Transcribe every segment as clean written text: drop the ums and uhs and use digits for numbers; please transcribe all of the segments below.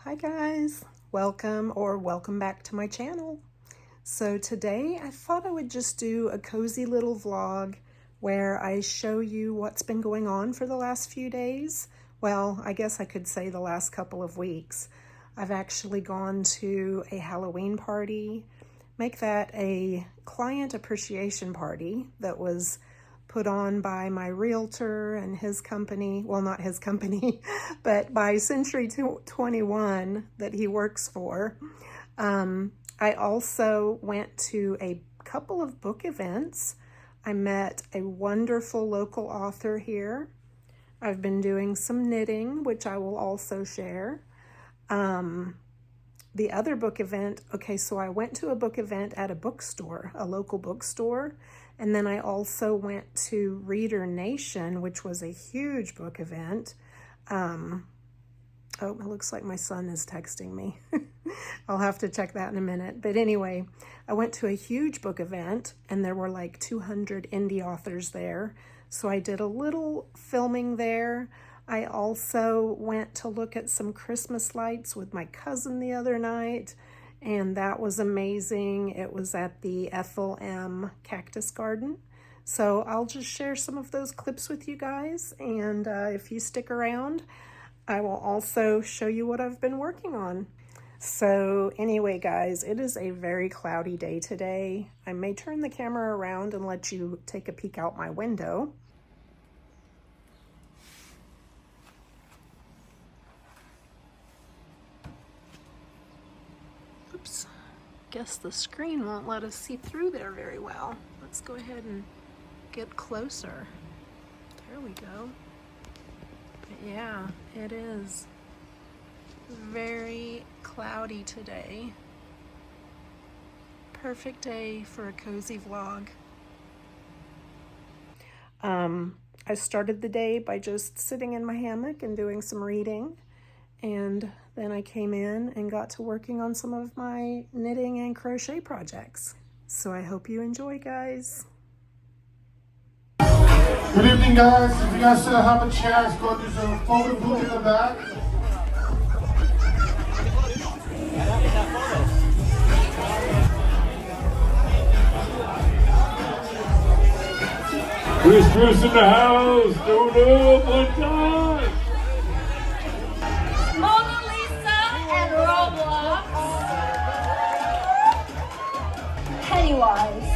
Hi guys, welcome back to my channel. So today I thought I would just do a cozy little vlog where I show you what's been going on for the last few days. Well, I guess I could say the last couple of weeks. I've actually gone to a Halloween party, make that a client appreciation party that was put on by my realtor and his company, well, not his company, but by Century 21 that he works for. I also went to a couple of book events. I met a wonderful local author here. I've been doing some knitting, which I will also share. The other book event, okay, so I went to a book event at a bookstore, a local bookstore, and then I also went to Reader Nation, which was a huge book event. Oh, it looks like my son is texting me. I'll have to check that in a minute. But anyway, I went to a huge book event, and there were like 200 indie authors there. So I did a little filming there. I also went to look at some Christmas lights with my cousin the other night, and that was amazing. It was at the Ethel M. Cactus Garden. So I'll just share some of those clips with you guys, and if you stick around, I will also show you what I've been working on. So anyway, guys, it is a very cloudy day today. I may turn the camera around and let you take a peek out my window. Oops, guess the screen won't let us see through there very well. Let's go ahead and get closer. There we go. But yeah, it is very cloudy today. Perfect day for a cozy vlog. I started the day by just sitting in my hammock and doing some reading, and then I came in and got to working on some of my knitting and crochet projects. So I hope you enjoy, guys. Good evening, guys. If you guys still have a chance, go to the photo booth in the back. Bruce in the house, do it up one time. Mona Lisa and Roblox. Pennywise.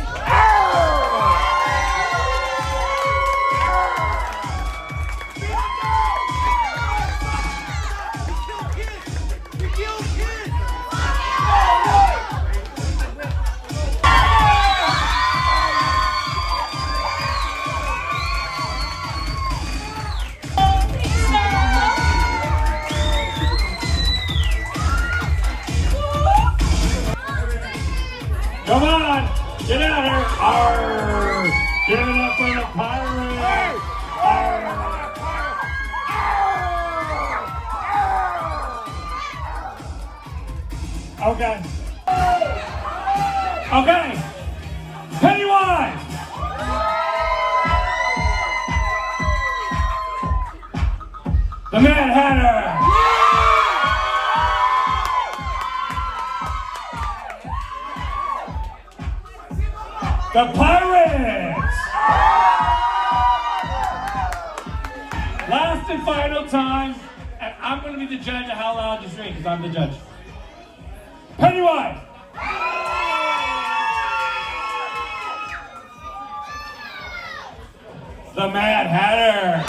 Come on, get out here. Arr! Give it up for the pirates. Arr! Okay. Okay. Pennywise. The Mad Hatter. The Pirates! Last and final time, and I'm going to be the judge of how loud you scream, because I'm the judge. Pennywise! The Mad Hatter!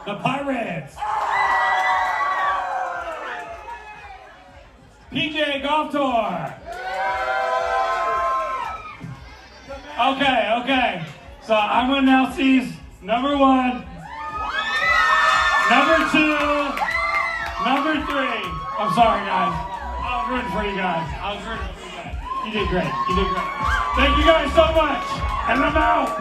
The Pirates! PJ Golf Tour. Okay. So I'm going to now seize number 1, number 2, number 3. I'm sorry, guys. I was rooting for you guys. You did great. Thank you guys so much. And I'm out.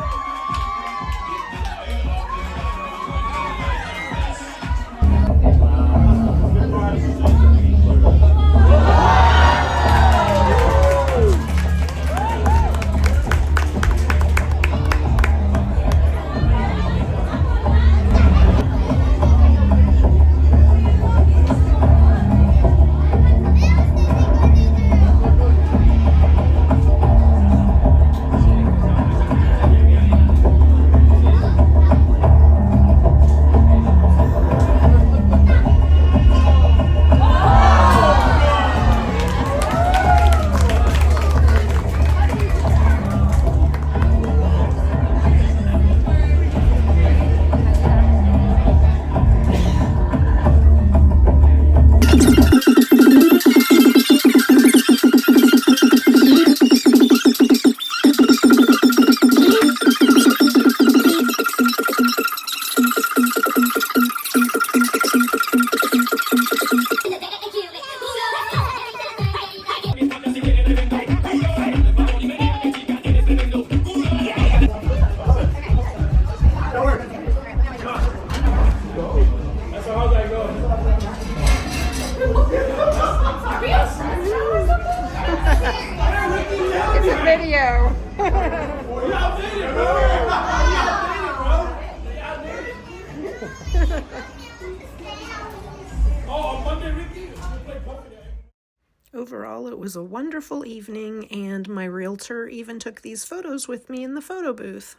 it was a wonderful evening, and my realtor even took these photos with me in the photo booth.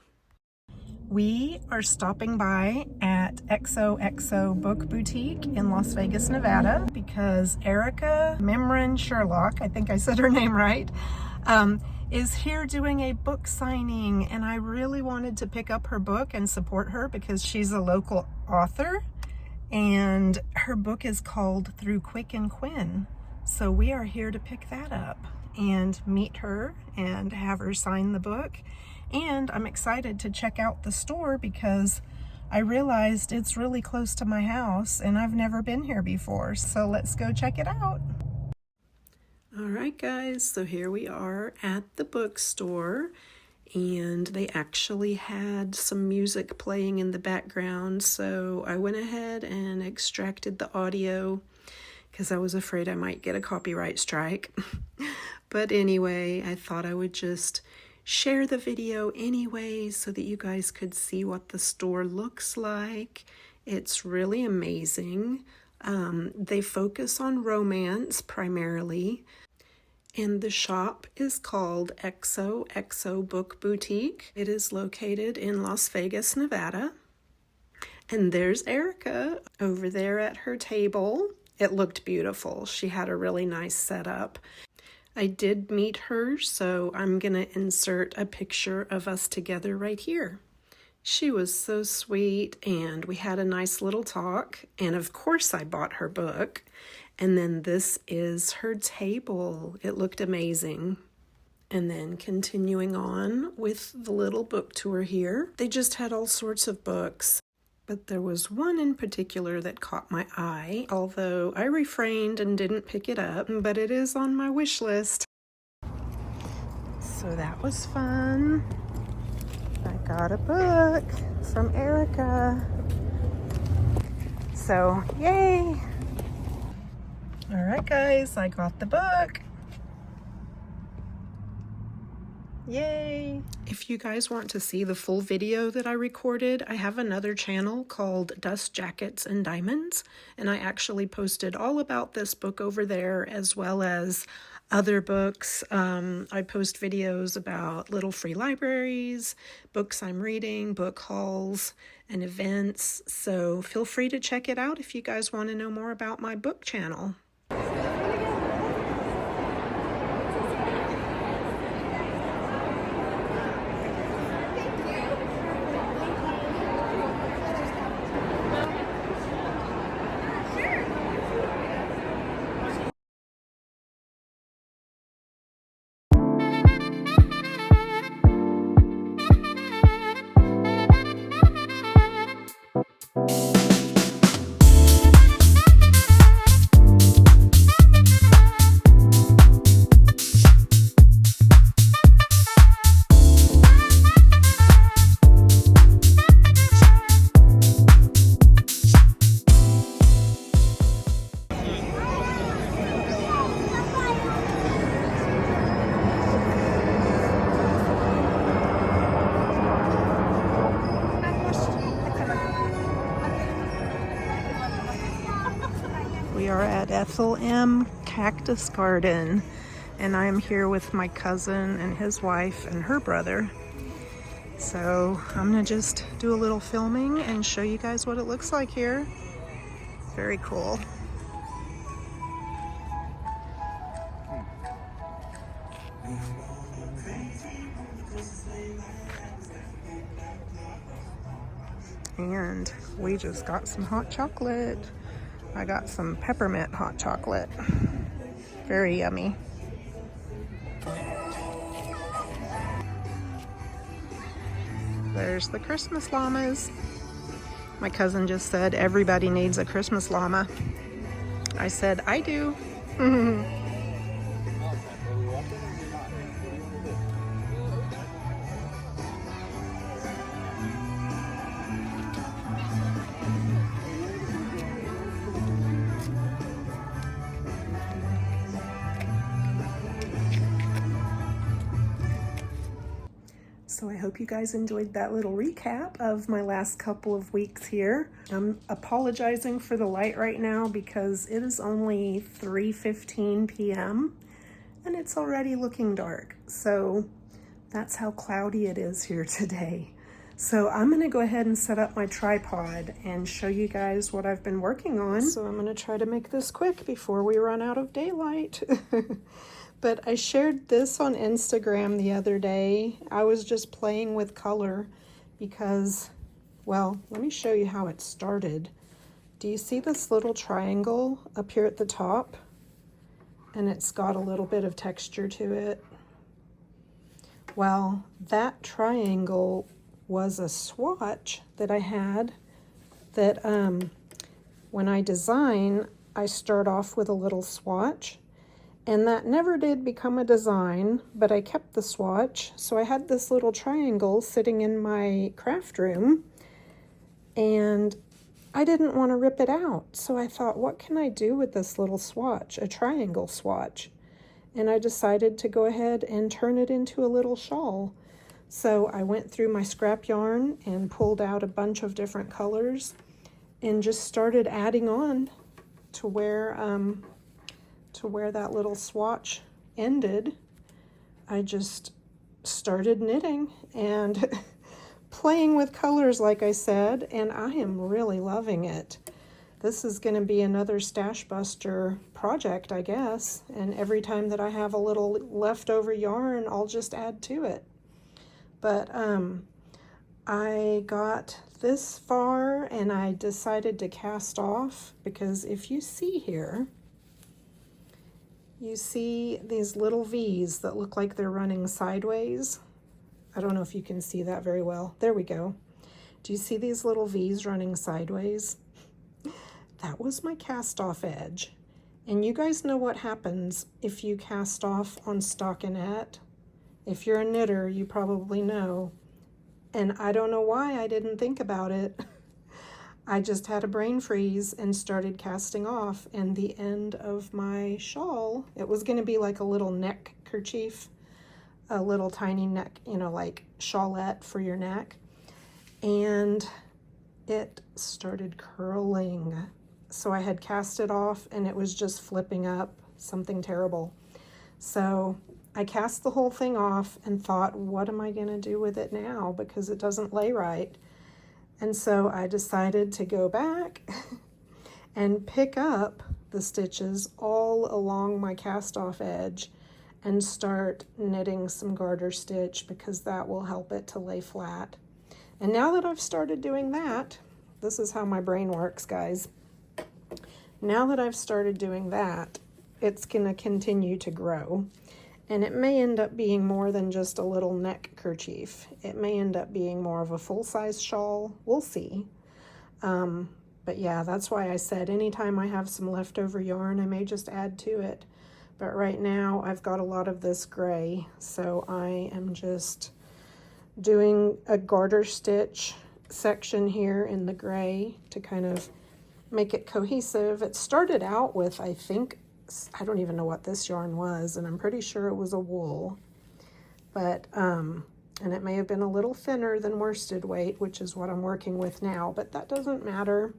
We are stopping by at XOXO Book Boutique in Las Vegas, Nevada, because Erica Mimran Sherlock, I think I said her name right, is here doing a book signing, and I really wanted to pick up her book and support her because she's a local author, and her book is called Through Quick and Quinn. So we are here to pick that up and meet her and have her sign the book. And I'm excited to check out the store because I realized it's really close to my house and I've never been here before. So let's go check it out. All right, guys, so here we are at the bookstore, and they actually had some music playing in the background. So I went ahead and extracted the audio because I was afraid I might get a copyright strike. But anyway, I thought I would just share the video anyway so that you guys could see what the store looks like. It's really amazing. They focus on romance primarily, and the shop is called XOXO Book Boutique. It is located in Las Vegas, Nevada. And there's Erica over there at her table. It looked beautiful. She had a really nice setup. I did meet her, so I'm gonna insert a picture of us together right here. She was so sweet, and we had a nice little talk, and of course I bought her book. And then this is her table. It looked amazing. And then continuing on with the little book tour here, they just had all sorts of books. But there was one in particular that caught my eye, although I refrained and didn't pick it up, but it is on my wish list. So that was fun. I got a book from Erica. So, yay! All right, guys, I got the book. Yay! If you guys want to see the full video that I recorded, I have another channel called Dust Jackets and Diamonds, and I actually posted all about this book over there as well as other books. I post videos about little free libraries, books I'm reading, book hauls, and events, so feel free to check it out if you guys want to know more about my book channel. We are at Ethel M. Cactus Garden, and I am here with my cousin and his wife and her brother. So I'm gonna just do a little filming and show you guys what it looks like here. Very cool. And we just got some hot chocolate. I got some peppermint hot chocolate. Very yummy. There's the Christmas llamas. My cousin just said everybody needs a Christmas llama. I said, I do. So I hope you guys enjoyed that little recap of my last couple of weeks here. I'm apologizing for the light right now because it is only 3:15 p.m. and it's already looking dark. So that's how cloudy it is here today. So I'm gonna go ahead and set up my tripod and show you guys what I've been working on. So I'm gonna try to make this quick before we run out of daylight. But I shared this on Instagram the other day. I was just playing with color because, well, let me show you how it started. Do you see this little triangle up here at the top? And it's got a little bit of texture to it. Well, that triangle was a swatch that I had that when I design, I start off with a little swatch. And that never did become a design, but I kept the swatch. So I had this little triangle sitting in my craft room, and I didn't want to rip it out. So I thought, what can I do with this little swatch, a triangle swatch? And I decided to go ahead and turn it into a little shawl. So I went through my scrap yarn and pulled out a bunch of different colors and just started adding on to where that little swatch ended. I just started knitting and playing with colors, like I said, and I am really loving it. This is going to be another Stash Buster project, I guess, and every time that I have a little leftover yarn, I'll just add to it. But I got this far and I decided to cast off because if you see here, you see these little V's that look like they're running sideways. I don't know if you can see that very well. There we go. Do you see these little V's running sideways? That was my cast off edge. And you guys know what happens if you cast off on stockinette. If you're a knitter, you probably know. And I don't know why I didn't think about it. I just had a brain freeze and started casting off, and the end of my shawl, it was going to be like a little neck kerchief, a little tiny neck, you know, like shawlette for your neck, and it started curling. So I had cast it off and it was just flipping up, something terrible. So I cast the whole thing off and thought, what am I going to do with it now? Because it doesn't lay right. And so I decided to go back and pick up the stitches all along my cast off edge and start knitting some garter stitch because that will help it to lay flat. And now that I've started doing that, this is how my brain works, guys. Now that I've started doing that, it's gonna continue to grow. And it may end up being more than just a little neck kerchief. It may end up being more of a full-size shawl. We'll see. But yeah, that's why I said anytime I have some leftover yarn, I may just add to it. But right now, I've got a lot of this gray, so I am just doing a garter stitch section here in the gray to kind of make it cohesive. It started out with, I think, I don't even know what this yarn was, and I'm pretty sure it was a wool, but and it may have been a little thinner than worsted weight, which is what I'm working with now, but that doesn't matter.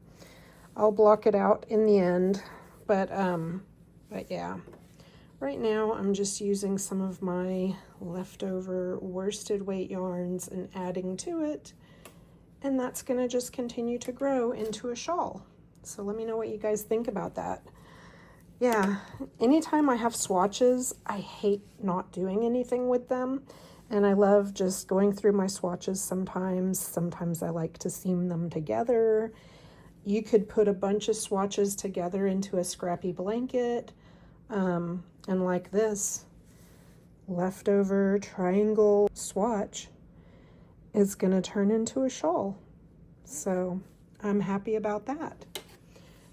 I'll block it out in the end. But yeah, right now I'm just using some of my leftover worsted weight yarns and adding to it, and that's gonna just continue to grow into a shawl. So let me know what you guys think about that. Yeah, anytime I have swatches, I hate not doing anything with them. And I love just going through my swatches sometimes. Sometimes I like to seam them together. You could put a bunch of swatches together into a scrappy blanket. And like this leftover triangle swatch is gonna turn into a shawl. So I'm happy about that.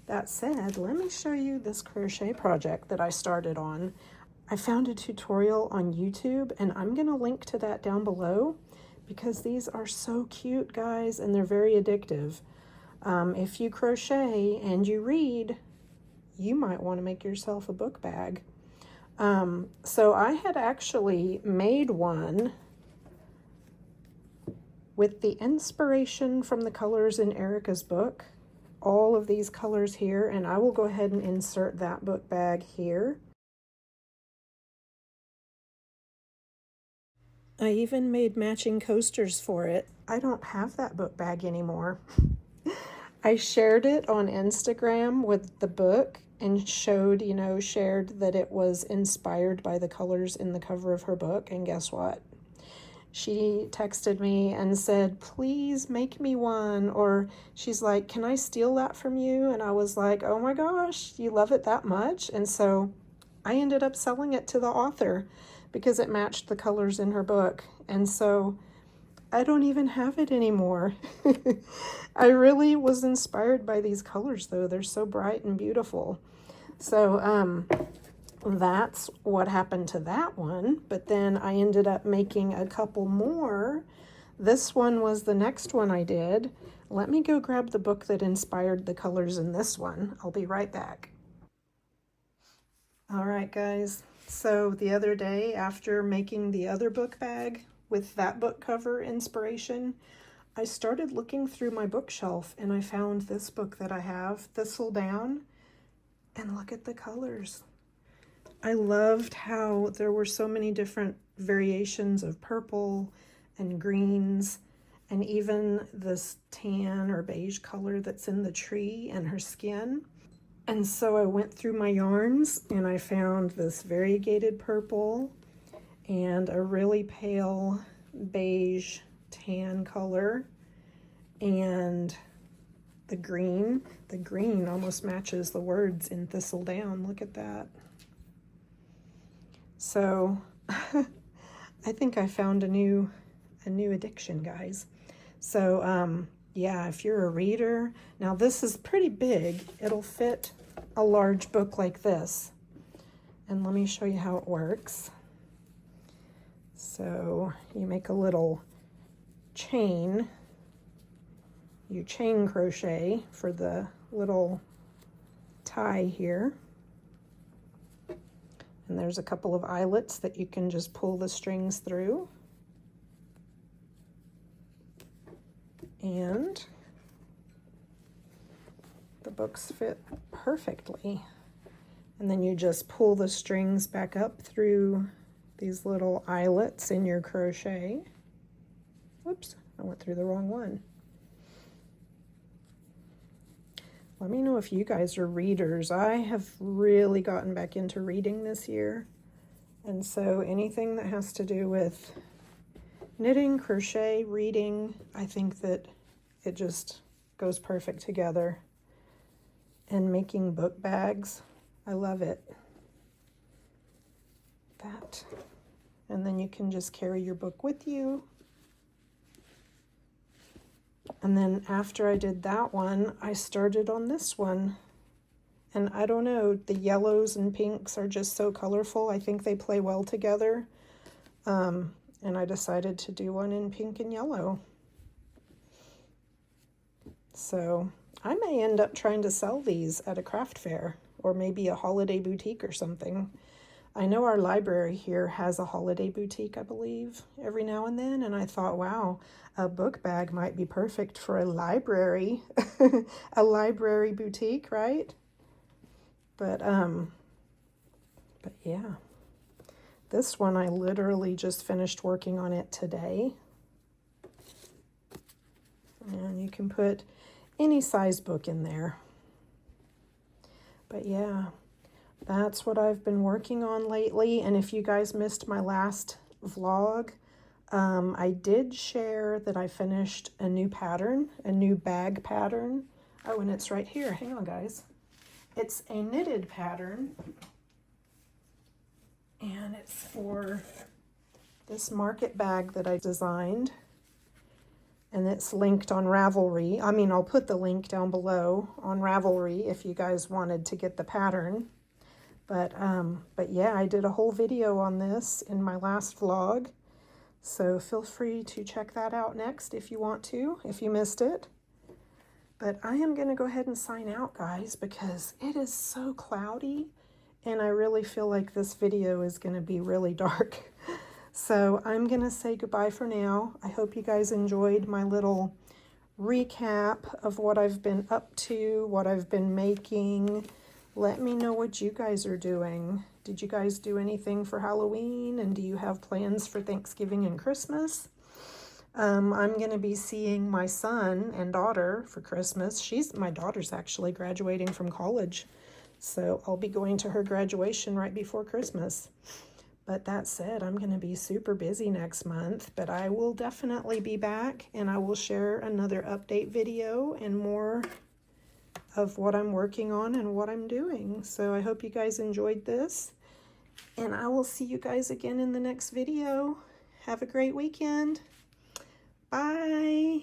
That said, let me show you this crochet project that I started on. I found a tutorial on YouTube, and I'm going to link to that down below because these are so cute, guys, and they're very addictive. If you crochet and you read, you might want to make yourself a book bag. So I had actually made one with the inspiration from the colors in Erica's book. All of these colors here, and I will go ahead and insert that book bag here. I even made matching coasters for it. I don't have that book bag anymore. I shared it on Instagram with the book and showed, shared that it was inspired by the colors in the cover of her book. And guess what? She texted me and said, please make me one. Or she's like, can I steal that from you? And I was like, oh my gosh, you love it that much? And so I ended up selling it to the author because it matched the colors in her book. And so I don't even have it anymore. I really was inspired by these colors though. They're so bright and beautiful. So that's what happened to that one. But then I ended up making a couple more. This one was the next one I did. Let me go grab the book that inspired the colors in this one. I'll be right back. All right, guys. So the other day, after making the other book bag with that book cover inspiration, I started looking through my bookshelf and I found this book that I have, Thistle Down, and look at the colors. I loved how there were so many different variations of purple and greens and even this tan or beige color that's in the tree and her skin. And so I went through my yarns and I found this variegated purple and a really pale beige tan color and the green. The green almost matches the words in Thistle Down. Look at that. So I think I found a new addiction, guys. So yeah, if you're a reader, now this is pretty big. It'll fit a large book like this. And let me show you how it works. So you make a little chain. You chain crochet for the little tie here. And there's a couple of eyelets that you can just pull the strings through. And the books fit perfectly. And then you just pull the strings back up through these little eyelets in your crochet. Whoops, I went through the wrong one. Let me know if you guys are readers. I have really gotten back into reading this year. And so anything that has to do with knitting, crochet, reading, I think that it just goes perfect together. And making book bags, I love it. That. And then you can just carry your book with you. And then after I did that one, I started on this one. And I don't know, the yellows and pinks are just so colorful. I think they play well together. And I decided to do one in pink and yellow. So I may end up trying to sell these at a craft fair or maybe a holiday boutique or something. I know our library here has a holiday boutique, I believe, every now and then. And I thought, wow, a book bag might be perfect for a library, a library boutique, right? But yeah, this one, I literally just finished working on it today. And you can put any size book in there. But yeah, that's what I've been working on lately. And if you guys missed my last vlog, I did share that I finished a new pattern, a new bag pattern. Oh, and it's right here. Hang on, guys. It's a knitted pattern. And it's for this market bag that I designed. And it's linked on Ravelry. I mean, I'll put the link down below on Ravelry if you guys wanted to get the pattern. But yeah, I did a whole video on this in my last vlog. So feel free to check that out next if you want to, if you missed it. But I am going to go ahead and sign out, guys, because it is so cloudy. And I really feel like this video is going to be really dark. So I'm going to say goodbye for now. I hope you guys enjoyed my little recap of what I've been up to, what I've been making. Let me know what you guys are doing. Did you guys do anything for Halloween? And do you have plans for Thanksgiving and Christmas? I'm going to be seeing my son and daughter for Christmas. My daughter's actually graduating from college, so I'll be going to her graduation right before Christmas. But that said, I'm going to be super busy next month, but I will definitely be back, and I will share another update video and more of what I'm working on and what I'm doing. So I hope you guys enjoyed this, and I will see you guys again in the next video. Have a great weekend. Bye.